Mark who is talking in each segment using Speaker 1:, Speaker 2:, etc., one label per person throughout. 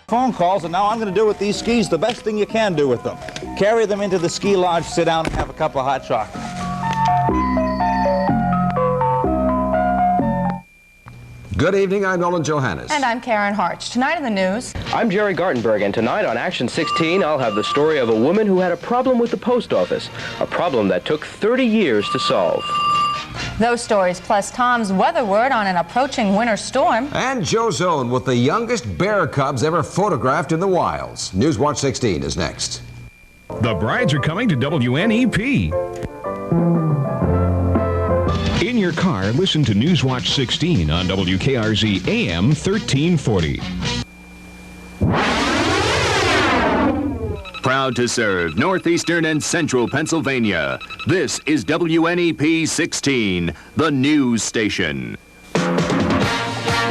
Speaker 1: Phone calls, and now I'm going to do with these skis the best thing you can do with them. Carry them into the ski lodge, sit down, and have a cup of hot chocolate.
Speaker 2: Good evening, I'm Nolan Johannes.
Speaker 3: And I'm Karen Harch. Tonight in the news...
Speaker 4: I'm Gerry Gartenburg, and tonight on Action 16, I'll have the story of a woman who had a problem with the post office. A problem that took 30 years to solve.
Speaker 3: Those stories, plus Tom's weather word on an approaching winter storm.
Speaker 2: And Joe's Own with the youngest bear cubs ever photographed in the wilds. Newswatch 16 is next.
Speaker 5: The brides are coming to WNEP. In your car, listen to Newswatch 16 on WKRZ AM 1340.
Speaker 6: Proud to serve northeastern and central Pennsylvania. This is WNEP 16, the news station.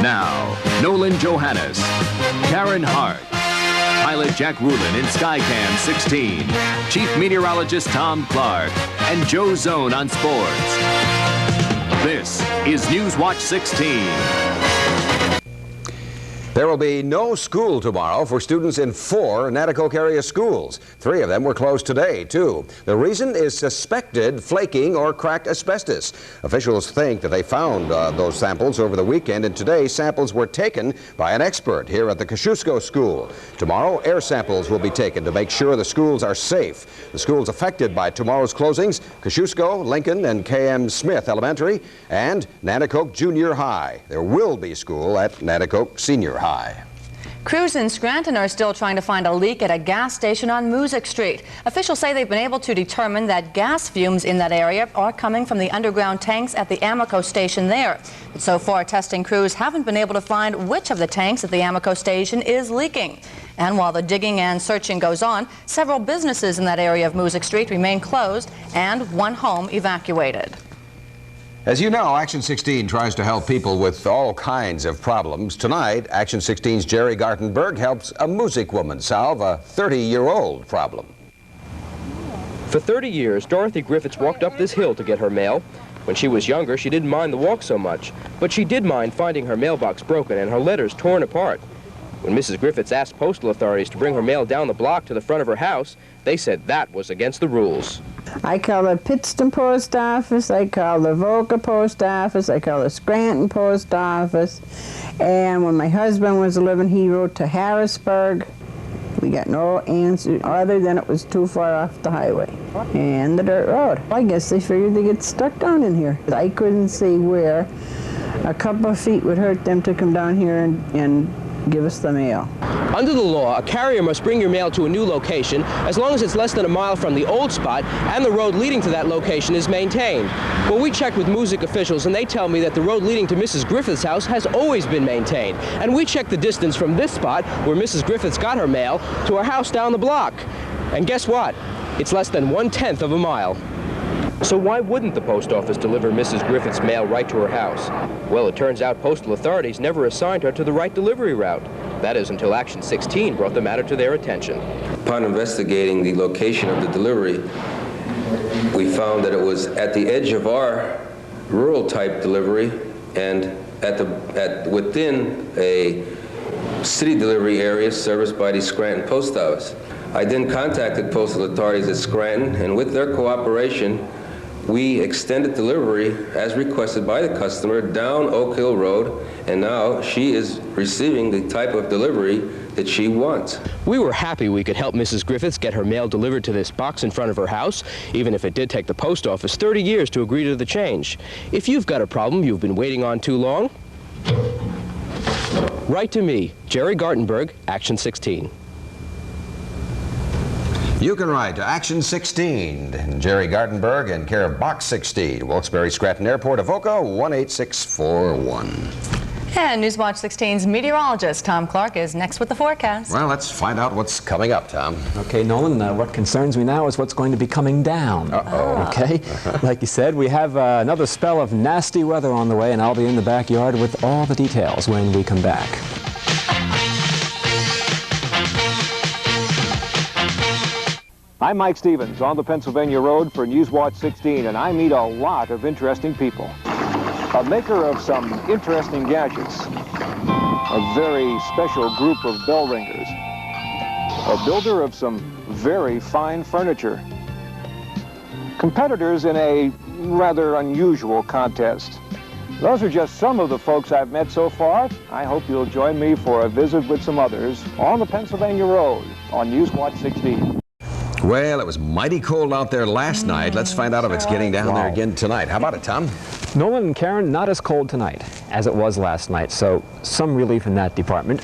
Speaker 6: Now, Nolan Johannes, Karen Harch, pilot Jack Rulin in Skycam 16, Chief Meteorologist Tom Clark, and Joe Zone on sports. This is Newswatch 16.
Speaker 2: There will be no school tomorrow for students in 4 Nanticoke area schools. 3 of them were closed today, too. The reason is suspected flaking or cracked asbestos. Officials think that they found those samples over the weekend, and today samples were taken by an expert here at the Kosciuszko School. Tomorrow, air samples will be taken to make sure the schools are safe. The schools affected by tomorrow's closings: Kosciuszko, Lincoln, and K.M. Smith Elementary, and Nanticoke Junior High. There will be school at Nanticoke Senior High.
Speaker 3: Crews in Scranton are still trying to find a leak at a gas station on Moosic Street. Officials say they've been able to determine that gas fumes in that area are coming from the underground tanks at the Amoco station there. But so far, testing crews haven't been able to find which of the tanks at the Amoco station is leaking. And while the digging and searching goes on, several businesses in that area of Moosic Street remain closed and one home evacuated.
Speaker 2: As you know, Action 16 tries to help people with all kinds of problems. Tonight, Action 16's Gerry Gartenburg helps a Moosic woman solve a 30-year-old problem.
Speaker 4: For 30 years, Dorothy Griffiths walked up this hill to get her mail. When she was younger, she didn't mind the walk so much, but she did mind finding her mailbox broken and her letters torn apart. When Mrs. Griffiths asked postal authorities to bring her mail down the block to the front of her house, they said that was against the rules.
Speaker 7: I call the Pittston Post Office, I call the Volca Post Office, I call the Scranton Post Office, and when my husband was living, he wrote to Harrisburg. We got no answer other than it was too far off the highway and the dirt road. I guess they figured they get stuck down in here. I couldn't see where a couple of feet would hurt them to come down here and give us the mail.
Speaker 4: Under the law, a carrier must bring your mail to a new location as long as it's less than a mile from the old spot and the road leading to that location is maintained. Well, we checked with Moosic officials and they tell me that the road leading to Mrs. Griffith's house has always been maintained. And we checked the distance from this spot where Mrs. Griffiths got her mail to her house down the block. And guess what? It's less than 1/10 of a mile. So why wouldn't the post office deliver Mrs. Griffith's mail right to her house? Well, it turns out postal authorities never assigned her to the right delivery route. That is until Action 16 brought the matter to their attention.
Speaker 8: Upon investigating the location of the delivery, we found that it was at the edge of our rural type delivery and within a city delivery area serviced by the Scranton Post Office. I then contacted postal authorities at Scranton, and with their cooperation, we extended delivery as requested by the customer down Oak Hill Road, and now she is receiving the type of delivery that she wants.
Speaker 4: We were happy we could help Mrs. Griffiths get her mail delivered to this box in front of her house, even if it did take the post office 30 years to agree to the change. If you've got a problem you've been waiting on too long, write to me, Gerry Gartenburg, Action 16.
Speaker 2: You can write to Action 16, Gerry Gartenburg, in care of Box 16, Wilkes-Barre Scranton Airport, Avoca 18641.
Speaker 3: And Newswatch 16's meteorologist Tom Clark is next with the forecast.
Speaker 2: Well, let's find out what's coming up, Tom.
Speaker 9: Okay, Nolan, what concerns me now is what's going to be coming down.
Speaker 2: Uh-oh.
Speaker 9: Okay, like you said, we have another spell of nasty weather on the way, and I'll be in the backyard with all the details when we come back.
Speaker 10: I'm Mike Stevens on the Pennsylvania Road for Newswatch 16, and I meet a lot of interesting people. A maker of some interesting gadgets. a very special group of bell ringers, a builder of some very fine furniture. Competitors in a rather unusual contest. Those are just some of the folks I've met so far. I hope you'll join me for a visit with some others on the Pennsylvania Road on Newswatch 16.
Speaker 2: Well, it was mighty cold out there last night. Let's find out if it's getting down there again tonight. How about it, Tom?
Speaker 9: Nolan and Karen, not as cold tonight as it was last night, so some relief in that department.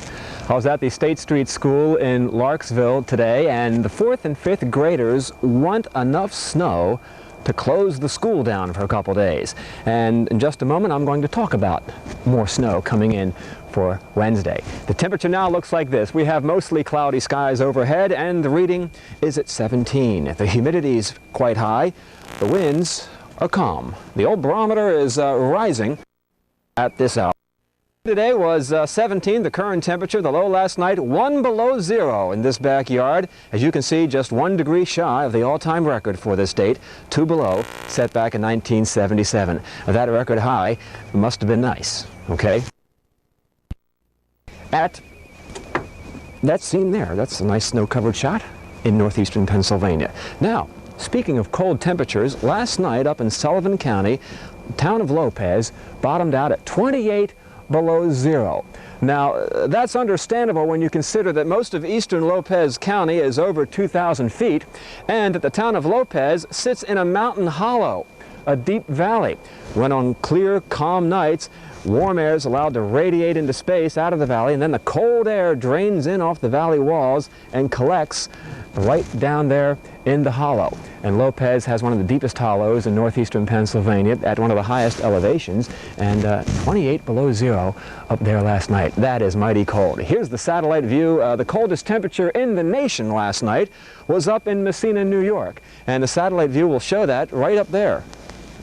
Speaker 9: I was at the State Street School in Larksville today, and the 4th and 5th graders want enough snow to close the school down for a couple days. And in just a moment, I'm going to talk about more snow coming in for Wednesday. The temperature now looks like this. We have mostly cloudy skies overhead, and the reading is at 17. The humidity is quite high. The winds are calm. The old barometer is rising at this hour. Today was 17, the current temperature. The low last night, 1 below 0 in this backyard. As you can see, just 1 degree shy of the all-time record for this date, 2 below, set back in 1977. That record high must have been nice, okay? At that scene there, that's a nice snow-covered shot in northeastern Pennsylvania. Now, speaking of cold temperatures, last night up in Sullivan County, the town of Lopez bottomed out at 28 below 0. Now, that's understandable when you consider that most of eastern Lopez County is over 2,000 feet, and that the town of Lopez sits in a mountain hollow, a deep valley. When on clear, calm nights, warm air is allowed to radiate into space out of the valley, and then the cold air drains in off the valley walls and collects right down there in the hollow. And Lopez has one of the deepest hollows in northeastern Pennsylvania at one of the highest elevations, and 28 below 0 up there last night. That is mighty cold. Here's the satellite view. The coldest temperature in the nation last night was up in Messina, New York, and the satellite view will show that right up there.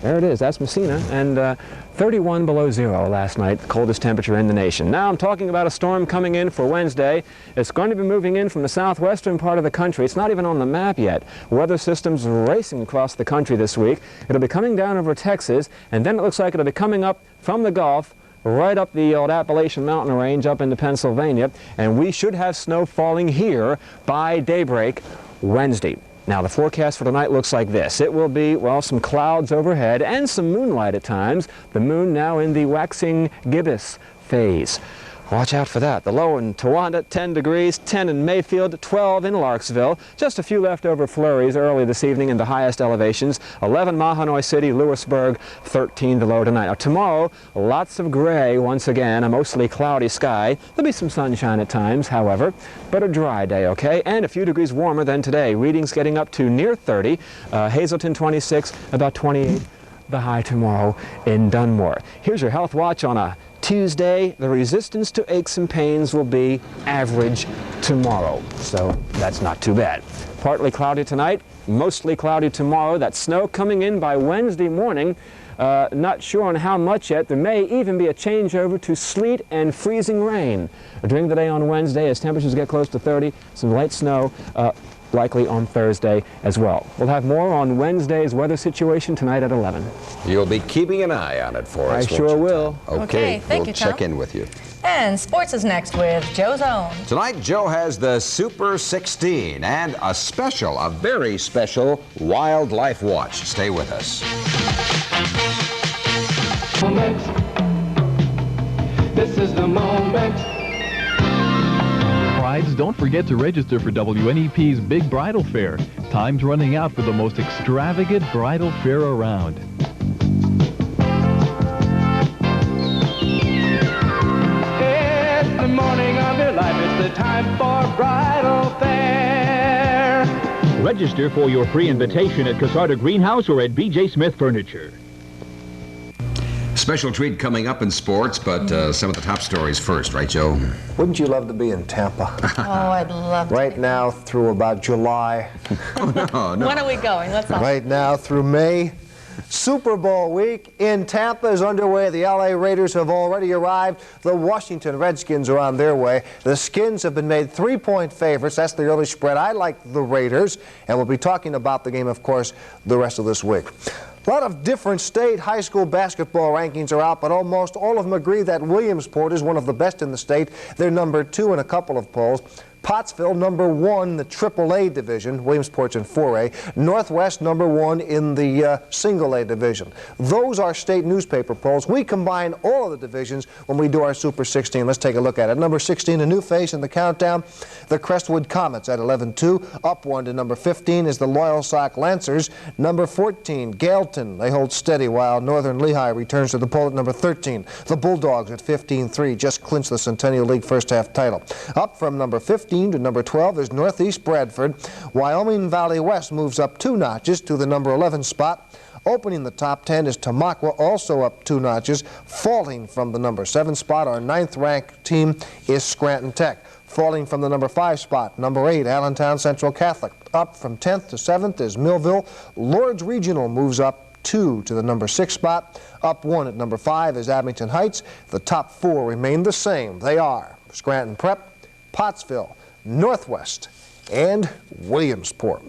Speaker 9: There it is, that's Messina, and 31 below 0 last night, the coldest temperature in the nation. Now I'm talking about a storm coming in for Wednesday. It's going to be moving in from the southwestern part of the country. It's not even on the map yet. Weather systems racing across the country this week. It'll be coming down over Texas, and then it looks like it'll be coming up from the Gulf right up the old Appalachian Mountain Range up into Pennsylvania, and we should have snow falling here by daybreak Wednesday. Now, the forecast for tonight looks like this. It will be, well, some clouds overhead and some moonlight at times. The moon now in the waxing gibbous phase. Watch out for that. The low in Towanda, 10 degrees, 10 in Mayfield, 12 in Larksville. Just a few leftover flurries early this evening in the highest elevations. 11 Mahanoy City, Lewisburg, 13 the low tonight. Now, tomorrow, lots of gray once again, a mostly cloudy sky. There'll be some sunshine at times, however, but a dry day, okay? And a few degrees warmer than today. Readings getting up to near 30. Hazleton, 26, about 28 the high tomorrow in Dunmore. Here's your health watch on a Tuesday. The resistance to aches and pains will be average tomorrow, so that's not too bad. Partly cloudy tonight, mostly cloudy tomorrow. That snow coming in by Wednesday morning. Not sure on how much yet. There may even be a changeover to sleet and freezing rain during the day on Wednesday as temperatures get close to 30. Some light snow likely on Thursday as well. We'll have more on Wednesday's weather situation tonight at 11.
Speaker 2: You'll be keeping an eye on it for us.
Speaker 9: I sure will.
Speaker 2: Okay,
Speaker 3: thank you, Tom.
Speaker 2: We'll check in with you.
Speaker 3: And sports is next with Joe Zone.
Speaker 2: Tonight, Joe has the Super 16 and a very special wildlife watch. Stay with us.
Speaker 11: This is the moment.
Speaker 12: Brides, don't forget to register for WNEP's Big Bridal Fair. Time's running out for the most extravagant bridal fair around.
Speaker 11: It's the morning of your life. It's the time for bridal fair.
Speaker 13: Register for your free invitation at Casarda Greenhouse or at B.J. Smith Furniture.
Speaker 2: Special treat coming up in sports, but some of the top stories first, right, Joe?
Speaker 14: Wouldn't you love to be in Tampa?
Speaker 3: Oh, I'd love to.
Speaker 14: Right now through about July.
Speaker 2: Oh, no.
Speaker 3: When are we going? Let's not.
Speaker 14: Right now through May. Super Bowl week in Tampa is underway. The LA Raiders have already arrived. The Washington Redskins are on their way. The Skins have been made 3-point favorites. That's the early spread. I like the Raiders, and we'll be talking about the game, of course, the rest of this week. A lot of different state high school basketball rankings are out, but almost all of them agree that Williamsport is one of the best in the state. They're number 2 in a couple of polls. Pottsville, number 1 in the AAA division. Williamsport's in 4A. Northwest, number 1 in the single A division. Those are state newspaper polls. We combine all of the divisions when we do our Super 16. Let's take a look at it. Number 16, a new face in the countdown, the Crestwood Comets at 11-2. Up 1 to number 15 is the Loyal Sock Lancers. Number 14, Gaelton. They hold steady while Northern Lehigh returns to the poll at number 13. The Bulldogs at 15-3 just clinched the Centennial League first half title. Up from number 15 to number 12 is Northeast Bradford. Wyoming Valley West moves up 2 notches to the number 11 spot. Opening the top 10 is Tamaqua, also up 2 notches. Falling from the number 7 spot, our 9th-ranked team is Scranton Tech. Falling from the number 5 spot, number 8, Allentown Central Catholic. Up from 10th to 7th is Millville. Lourdes Regional moves up 2 to the number 6 spot. Up 1 at number 5 is Abington Heights. The top 4 remain the same. They are Scranton Prep, Pottsville, Northwest, and Williamsport.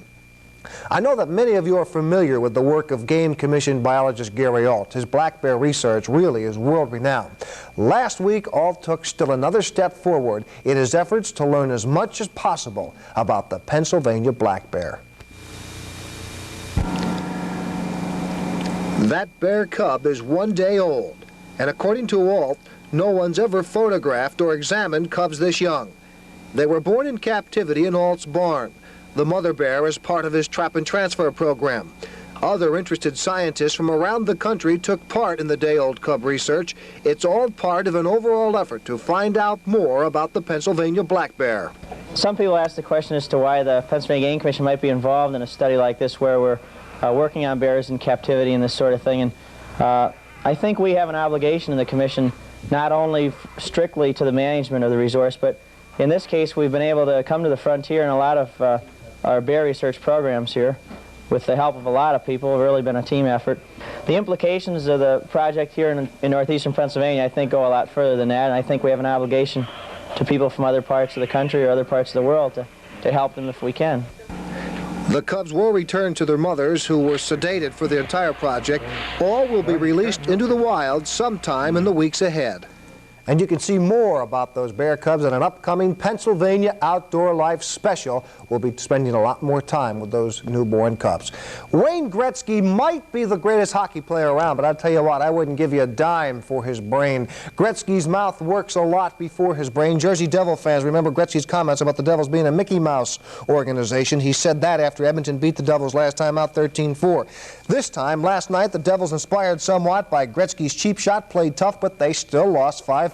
Speaker 14: I know that many of you are familiar with the work of Game Commission biologist Gary Alt. His black bear research really is world-renowned. Last week, Alt took still another step forward in his efforts to learn as much as possible about the Pennsylvania black bear. That bear cub is 1 day old, and according to Alt, no one's ever photographed or examined cubs this young. They were born in captivity in Alt's barn. The mother bear is part of his trap and transfer program. Other interested scientists from around the country took part in the day-old cub research. It's all part of an overall effort to find out more about the Pennsylvania black bear.
Speaker 15: Some people ask the question as to why the Pennsylvania Game Commission might be involved in a study like this where we're working on bears in captivity and this sort of thing. And I think we have an obligation in the Commission not only strictly to the management of the resource, but in this case, we've been able to come to the frontier in a lot of our bear research programs here with the help of a lot of people. It's really been a team effort. The implications of the project here in northeastern Pennsylvania, I think, go a lot further than that, and I think we have an obligation to people from other parts of the country or other parts of the world to help them if we can.
Speaker 14: The cubs will return to their mothers, who were sedated for the entire project. All will be released into the wild sometime in the weeks ahead. And you can see more about those bear cubs in an upcoming Pennsylvania Outdoor Life special. We'll be spending a lot more time with those newborn cubs. Wayne Gretzky might be the greatest hockey player around, but I'll tell you what, I wouldn't give you a dime for his brain. Gretzky's mouth works a lot before his brain. Jersey Devil fans remember Gretzky's comments about the Devils being a Mickey Mouse organization. He said that after Edmonton beat the Devils last time out 13-4. This time, last night, the Devils, inspired somewhat by Gretzky's cheap shot, played tough, but they still lost 5-4.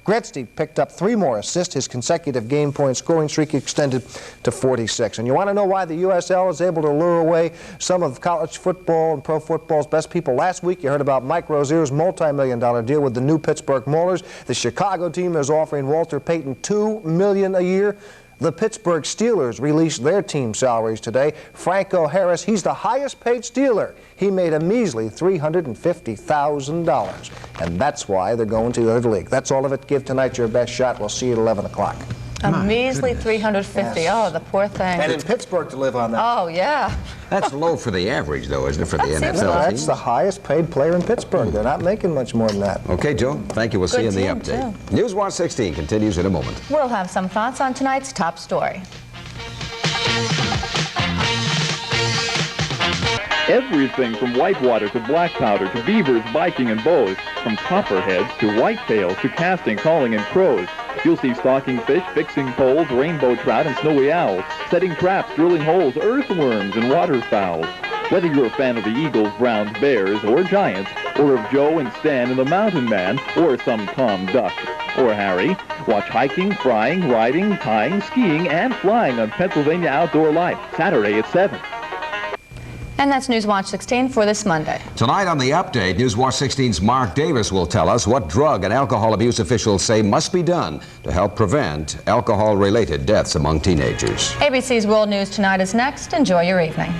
Speaker 14: Gretzky picked up 3 more assists. His consecutive game point scoring streak extended to 46. And you want to know why the USL is able to lure away some of college football and pro football's best people? Last week you heard about Mike Rozier's multi-million-dollar deal with the new Pittsburgh Maulers. The Chicago team is offering Walter Payton $2 million a year. The Pittsburgh Steelers released their team salaries today. Franco Harris, he's the highest paid Steeler. He made a measly $350,000. And that's why they're going to the other league. That's all of it. Give tonight your best shot. We'll see you at 11 o'clock.
Speaker 3: A measly $350. Yes. Oh, the poor thing.
Speaker 14: And in Pittsburgh to live on that.
Speaker 3: Oh, yeah.
Speaker 2: That's low for the average, though, isn't it, for the NFL team?
Speaker 14: That's the highest paid player in Pittsburgh. They're not making much more than that.
Speaker 2: Okay, Joe. Thank you. We'll see you in the update.
Speaker 3: Too.
Speaker 2: Newswatch 16 continues in a moment.
Speaker 3: We'll have some thoughts on tonight's top story.
Speaker 12: Everything from whitewater to black powder to beavers, biking, and bows. From copperheads to whitetails to casting, calling, and crows. You'll see stalking fish, fixing poles, rainbow trout, and snowy owls, setting traps, drilling holes, earthworms, and waterfowls. Whether you're a fan of the Eagles, Browns, Bears, or Giants, or of Joe and Stan and the Mountain Man, or some Tom Duck, or Harry, watch hiking, frying, riding, tying, skiing, and flying on Pennsylvania Outdoor Life, Saturday at 7.
Speaker 3: And that's Newswatch 16 for this Monday.
Speaker 2: Tonight on the update, Newswatch 16's Mark Davis will tell us what drug and alcohol abuse officials say must be done to help prevent alcohol-related deaths among teenagers.
Speaker 3: ABC's World News Tonight is next. Enjoy your evening.